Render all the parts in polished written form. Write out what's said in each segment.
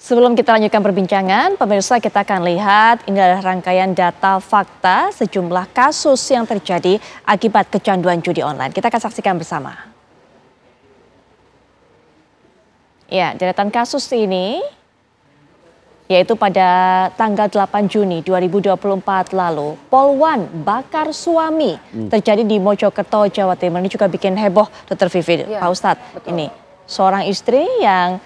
Sebelum kita lanjutkan perbincangan, pemirsa kita akan lihat ini adalah rangkaian data fakta sejumlah kasus yang terjadi akibat kecanduan judi online. Kita akan saksikan bersama. Ya, deretan kasus ini yaitu pada tanggal 8 Juni 2024 lalu, Polwan bakar suami terjadi di Mojokerto, Jawa Timur. Ini juga bikin heboh, Dr. Vivi, ya, Pak Ustadz. Betul. Ini seorang istri yang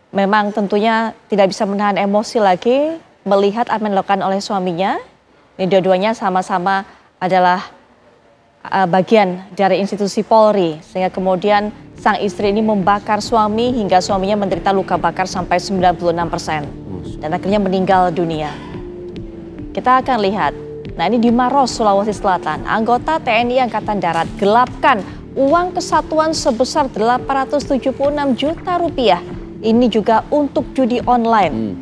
memang tentunya tidak bisa menahan emosi lagi melihat apa yang dilakukan oleh suaminya. Ini dua-duanya sama-sama adalah bagian dari institusi Polri. Sehingga kemudian sang istri ini membakar suami hingga suaminya menderita luka bakar sampai 96%. Dan akhirnya meninggal dunia. Kita akan lihat. Nah, ini di Maros, Sulawesi Selatan. Anggota TNI Angkatan Darat gelapkan uang kesatuan sebesar 876 juta rupiah. Ini juga untuk judi online.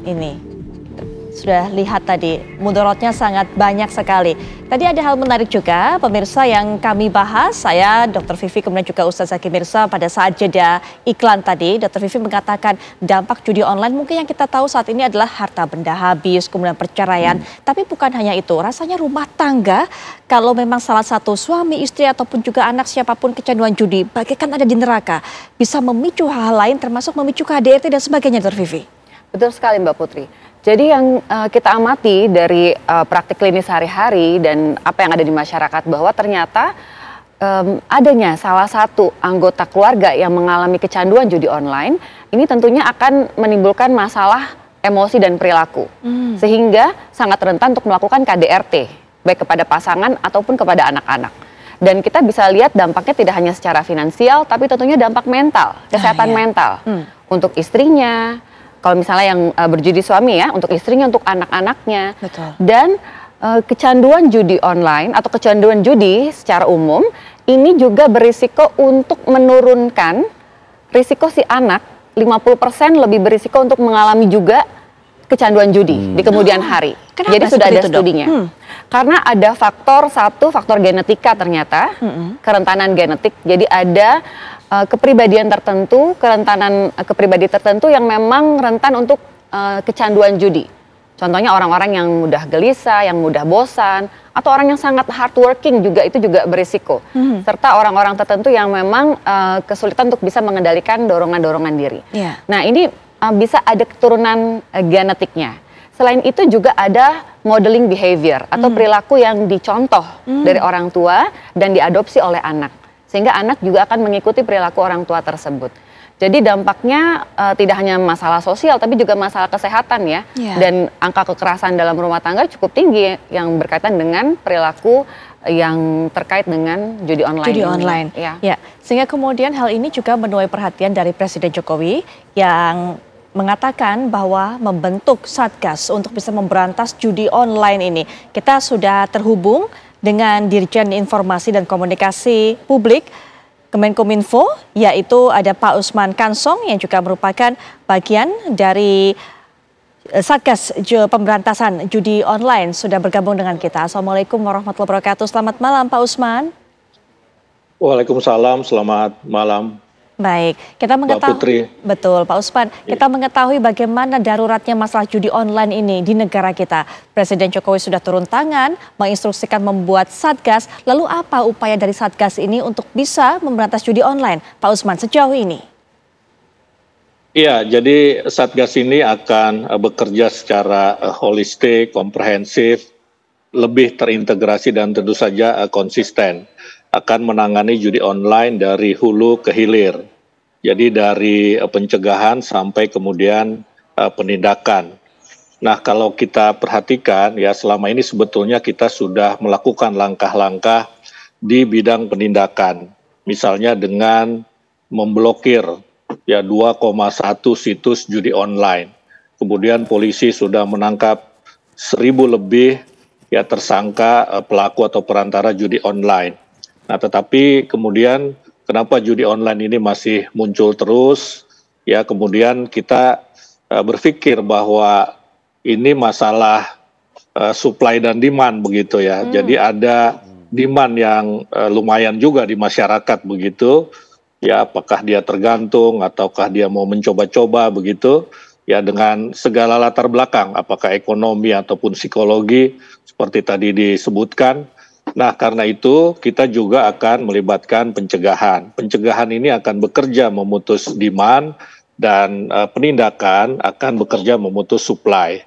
Ini sudah lihat tadi, mudorotnya sangat banyak sekali. Tadi ada hal menarik juga, pemirsa, yang kami bahas. Saya, Dr. Vivi, kemudian juga Ustaz Zaki Mirza pada saat jeda iklan tadi. Dr. Vivi mengatakan dampak judi online mungkin yang kita tahu saat ini adalah harta benda habis, kemudian perceraian. Tapi bukan hanya itu, rasanya rumah tangga kalau memang salah satu suami, istri, ataupun juga anak siapapun kecanduan judi, bagaikan ada di neraka. Bisa memicu hal lain termasuk memicu KDRT dan sebagainya, Dr. Vivi. Betul sekali Mbak Putri. Jadi yang kita amati dari praktik klinis sehari-hari dan apa yang ada di masyarakat bahwa ternyata adanya salah satu anggota keluarga yang mengalami kecanduan judi online, ini tentunya akan menimbulkan masalah emosi dan perilaku. Sehingga sangat rentan untuk melakukan KDRT, baik kepada pasangan ataupun kepada anak-anak. Dan kita bisa lihat dampaknya tidak hanya secara finansial, tapi tentunya dampak mental, kesehatan mental. Untuk istrinya, kalau misalnya yang berjudi suami ya, untuk istrinya, untuk anak-anaknya. Dan kecanduan judi online atau kecanduan judi secara umum, ini juga berisiko untuk menurunkan risiko si anak, 50% lebih berisiko untuk mengalami juga kecanduan judi di kemudian hari. Jadi sudah ada studinya. Karena ada faktor genetika ternyata, kerentanan genetik. Jadi ada kepribadian tertentu, kerentanan kepribadi tertentu yang memang rentan untuk kecanduan judi. Contohnya orang-orang yang mudah gelisah, yang mudah bosan, atau orang yang sangat hardworking juga itu juga berisiko. Serta orang-orang tertentu yang memang kesulitan untuk bisa mengendalikan dorongan-dorongan diri. Nah, ini bisa ada keturunan genetiknya. Selain itu juga ada modeling behavior atau perilaku yang dicontoh dari orang tua dan diadopsi oleh anak. Sehingga anak juga akan mengikuti perilaku orang tua tersebut. Jadi dampaknya tidak hanya masalah sosial, tapi juga masalah kesehatan ya. Dan angka kekerasan dalam rumah tangga cukup tinggi yang berkaitan dengan perilaku yang terkait dengan judi online. Judi online. Ya. Sehingga kemudian hal ini juga menuai perhatian dari Presiden Jokowi yang mengatakan bahwa membentuk Satgas untuk bisa memberantas judi online ini. Kita sudah terhubung dengan Dirjen Informasi dan Komunikasi Publik Kemenkominfo, yaitu ada Pak Usman Kansong yang juga merupakan bagian dari Satgas Pemberantasan Judi Online, sudah bergabung dengan kita. Assalamualaikum warahmatullahi wabarakatuh. Selamat malam Pak Usman. Waalaikumsalam, selamat malam. Baik, kita mengetahui, betul Pak Usman, kita mengetahui bagaimana daruratnya masalah judi online ini di negara kita. Presiden Jokowi sudah turun tangan, menginstruksikan membuat Satgas. Lalu apa upaya dari Satgas ini untuk bisa memberantas judi online, Pak Usman, sejauh ini? Iya, jadi Satgas ini akan bekerja secara holistik, komprehensif, lebih terintegrasi dan tentu saja konsisten. Akan menangani judi online dari hulu ke hilir. Jadi dari pencegahan sampai kemudian penindakan. Nah, kalau kita perhatikan ya, selama ini sebetulnya kita sudah melakukan langkah-langkah di bidang penindakan. Misalnya dengan memblokir ya 2,1 situs judi online. Kemudian polisi sudah menangkap 1.000 lebih ya tersangka pelaku atau perantara judi online. Nah, tetapi kemudian kenapa judi online ini masih muncul terus? Ya, kemudian kita berpikir bahwa ini masalah supply dan demand begitu ya. Jadi ada demand yang lumayan juga di masyarakat begitu. ya apakah dia tergantung ataukah dia mau mencoba-coba begitu, ya dengan segala latar belakang, apakah ekonomi ataupun psikologi seperti tadi disebutkan. Nah, karena itu kita juga akan melibatkan pencegahan. Pencegahan ini akan bekerja memutus demand dan penindakan akan bekerja memutus supply.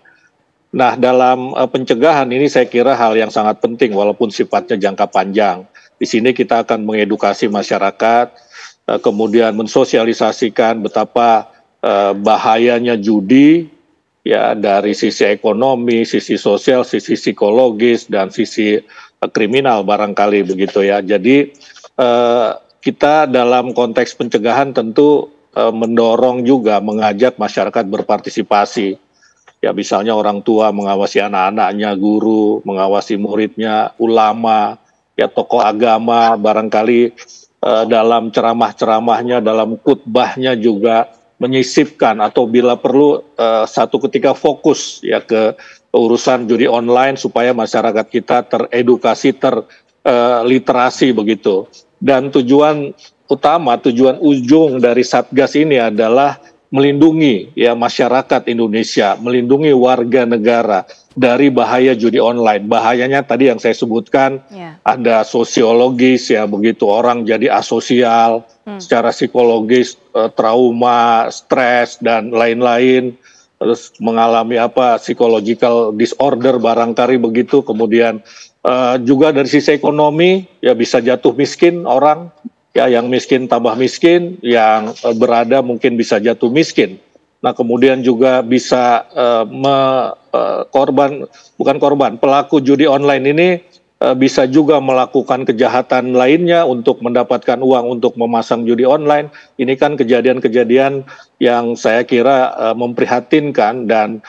Nah, dalam pencegahan ini saya kira hal yang sangat penting walaupun sifatnya jangka panjang. Di sini kita akan mengedukasi masyarakat, kemudian mensosialisasikan betapa bahayanya judi ya dari sisi ekonomi, sisi sosial, sisi psikologis dan sisi kriminal barangkali begitu ya. Jadi kita dalam konteks pencegahan tentu mendorong juga mengajak masyarakat berpartisipasi. Ya misalnya orang tua mengawasi anak-anaknya, guru mengawasi muridnya, ulama, ya tokoh agama barangkali dalam ceramah-ceramahnya, dalam khutbahnya juga menyisipkan atau bila perlu satu ketika fokus ya ke urusan judi online supaya masyarakat kita teredukasi, terliterasi begitu. Dan tujuan utama, tujuan ujung dari Satgas ini adalah melindungi ya masyarakat Indonesia, melindungi warga negara dari bahaya judi online. Bahayanya tadi yang saya sebutkan ada sosiologis ya begitu, orang jadi asosial, secara psikologis trauma, stres dan lain-lain, terus mengalami psychological disorder barangkali begitu. Kemudian juga dari sisi ekonomi ya bisa jatuh miskin orang. Ya, yang miskin tambah miskin, yang berada mungkin bisa jatuh miskin. Nah, kemudian juga bisa pelaku judi online ini bisa juga melakukan kejahatan lainnya untuk mendapatkan uang untuk memasang judi online. Ini kan kejadian-kejadian yang saya kira memprihatinkan dan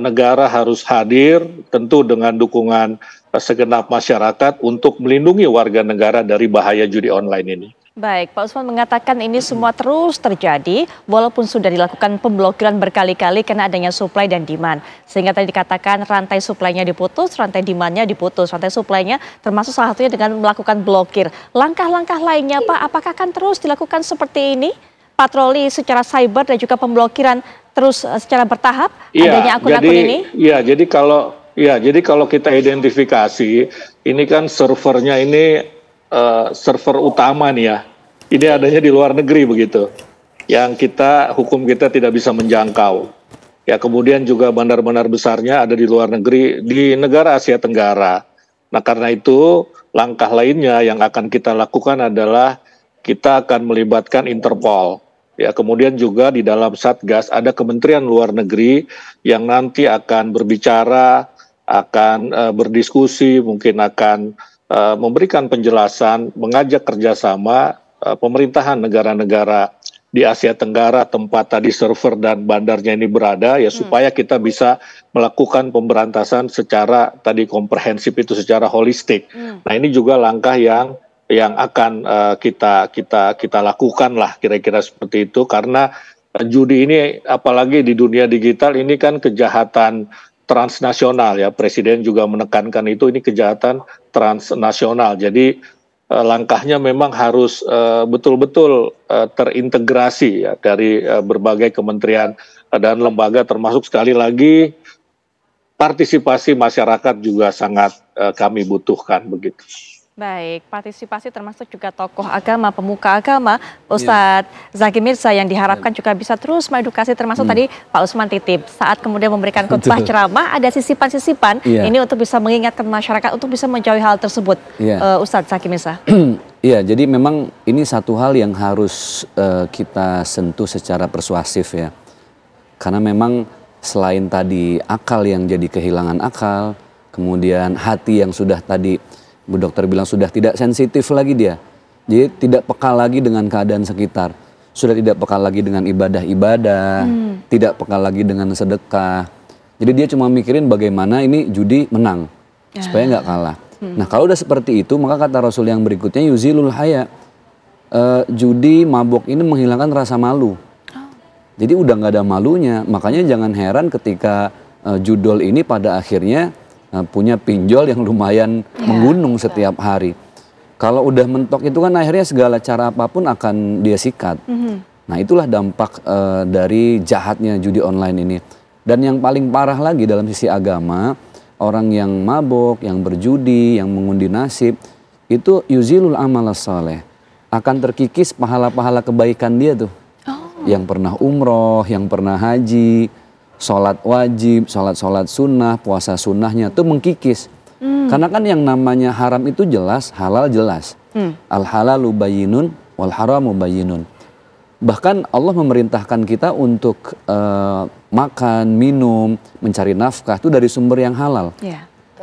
negara harus hadir tentu dengan dukungan segenap masyarakat untuk melindungi warga negara dari bahaya judi online ini. Baik, Pak Usman mengatakan ini semua terus terjadi walaupun sudah dilakukan pemblokiran berkali-kali karena adanya supply dan demand. Sehingga tadi dikatakan rantai supply-nya diputus, rantai demand-nya diputus. Rantai supply-nya termasuk salah satunya dengan melakukan blokir. Langkah-langkah lainnya Pak, apakah akan terus dilakukan seperti ini? Patroli secara cyber dan juga pemblokiran terus secara bertahap adanya akun-akun ini? Jadi kalau kita identifikasi, ini kan servernya ini server utama nih ya, ini adanya di luar negeri begitu, yang hukum kita tidak bisa menjangkau. Ya kemudian juga bandar-bandar besarnya ada di luar negeri, di negara Asia Tenggara. Nah karena itu langkah lainnya yang akan kita lakukan adalah kita akan melibatkan Interpol. Ya kemudian juga di dalam Satgas ada Kementerian Luar Negeri yang nanti akan berbicara, akan berdiskusi, mungkin akan memberikan penjelasan, mengajak kerjasama pemerintahan negara-negara di Asia Tenggara tempat tadi server dan bandarnya ini berada ya supaya kita bisa melakukan pemberantasan secara tadi komprehensif itu secara holistik. Nah ini juga langkah yang akan kita lakukan lah kira-kira seperti itu karena judi ini apalagi di dunia digital ini kan kejahatan transnasional ya, Presiden juga menekankan itu, ini kejahatan transnasional. Jadi langkahnya memang harus betul-betul terintegrasi ya dari berbagai kementerian dan lembaga, termasuk sekali lagi partisipasi masyarakat juga sangat kami butuhkan begitu. Baik, partisipasi termasuk juga tokoh agama, pemuka agama, Ustadz Zaki Mirza yang diharapkan juga bisa terus mengedukasi termasuk tadi Pak Usman titip saat kemudian memberikan khutbah ceramah ada sisipan-sisipan ini untuk bisa mengingatkan masyarakat untuk bisa menjauhi hal tersebut. Ustadz Zaki Mirza. Iya, jadi memang ini satu hal yang harus kita sentuh secara persuasif ya. Karena memang selain tadi akal yang jadi kehilangan akal, kemudian hati yang sudah tadi Bu Dokter bilang sudah tidak sensitif lagi dia. Jadi tidak peka lagi dengan keadaan sekitar. Sudah tidak peka lagi dengan ibadah-ibadah, tidak peka lagi dengan sedekah. Jadi dia cuma mikirin bagaimana ini judi menang, supaya nggak kalah. Nah kalau udah seperti itu, maka kata Rasul yang berikutnya yuzilul haya. Judi, mabok ini menghilangkan rasa malu. Jadi udah nggak ada malunya. Makanya jangan heran ketika judol ini pada akhirnya punya pinjol yang lumayan menggunung setiap hari. Kalau udah mentok itu kan akhirnya segala cara apapun akan dia sikat. Nah itulah dampak dari jahatnya judi online ini. Dan yang paling parah lagi dalam sisi agama, orang yang mabuk, yang berjudi, yang mengundi nasib, itu yuzilul amal saleh, akan terkikis pahala-pahala kebaikan dia tuh. Yang pernah umroh, yang pernah haji, sholat wajib, sholat sunnah, puasa sunnahnya tuh mengkikis. Karena kan yang namanya haram itu jelas, halal jelas. Al halalu bayyinun wal haramu bayyinun. Bahkan Allah memerintahkan kita untuk makan, minum, mencari nafkah itu dari sumber yang halal.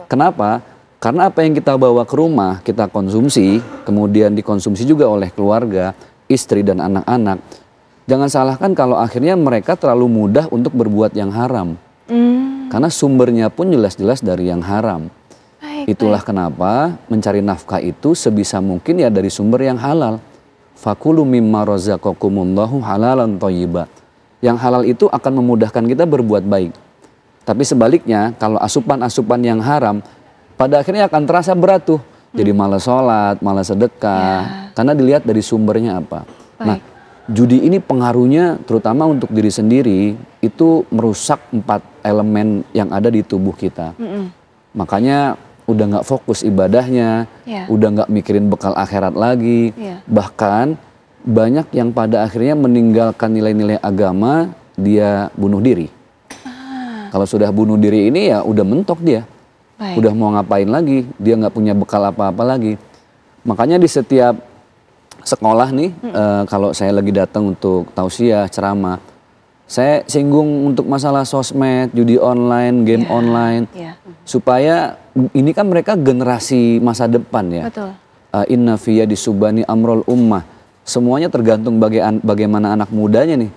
Kenapa? Karena apa yang kita bawa ke rumah, kita konsumsi, kemudian dikonsumsi juga oleh keluarga, istri dan anak-anak. Jangan salahkan kalau akhirnya mereka terlalu mudah untuk berbuat yang haram. Karena sumbernya pun jelas-jelas dari yang haram. Itulah kenapa mencari nafkah itu sebisa mungkin ya dari sumber yang halal. Fakulu mimma razaqakumullahu halalan thayyiba. Yang halal itu akan memudahkan kita berbuat baik. Tapi sebaliknya kalau asupan-asupan yang haram pada akhirnya akan terasa berat tuh. Jadi malas sholat, malas sedekah. Karena dilihat dari sumbernya apa. Nah, judi ini pengaruhnya terutama untuk diri sendiri itu merusak 4 elemen yang ada di tubuh kita. Makanya udah nggak fokus ibadahnya, udah nggak mikirin bekal akhirat lagi, bahkan banyak yang pada akhirnya meninggalkan nilai-nilai agama, dia bunuh diri. Kalau sudah bunuh diri ini ya udah mentok dia, udah mau ngapain lagi, dia nggak punya bekal apa-apa lagi. Makanya di setiap sekolah nih, kalau saya lagi datang untuk tausiah, ceramah, saya singgung untuk masalah sosmed, judi online, game online, supaya ini kan mereka generasi masa depan ya. Inna fiyya disubani amrul ummah. Semuanya tergantung bagaimana anak mudanya nih.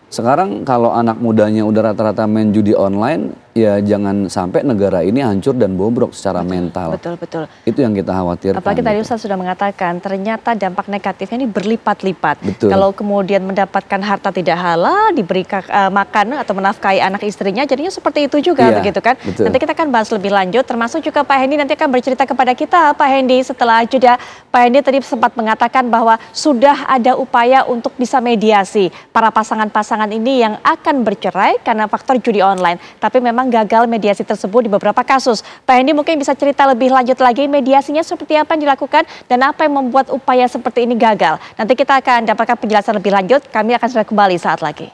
Sekarang kalau anak mudanya udah rata-rata main judi online, ya jangan sampai negara ini hancur dan bobrok secara mental. Betul. Itu yang kita khawatirkan. Apalagi tadi Ustaz sudah mengatakan ternyata dampak negatifnya ini berlipat-lipat. Betul. Kalau kemudian mendapatkan harta tidak halal, diberi makan atau menafkahi anak istrinya, jadinya seperti itu juga begitu kan. Betul. Nanti kita akan bahas lebih lanjut, termasuk juga Pak Hendy nanti akan bercerita kepada kita. Pak Hendy setelah jeda, Pak Hendy tadi sempat mengatakan bahwa sudah ada upaya untuk bisa mediasi para pasangan-pasangan ini yang akan bercerai karena faktor judi online. Tapi memang gagal mediasi tersebut di beberapa kasus. Pak Hendy mungkin bisa cerita lebih lanjut lagi mediasinya seperti apa yang dilakukan dan apa yang membuat upaya seperti ini gagal. Nanti kita akan dapatkan penjelasan lebih lanjut. Kami akan segera kembali saat lagi.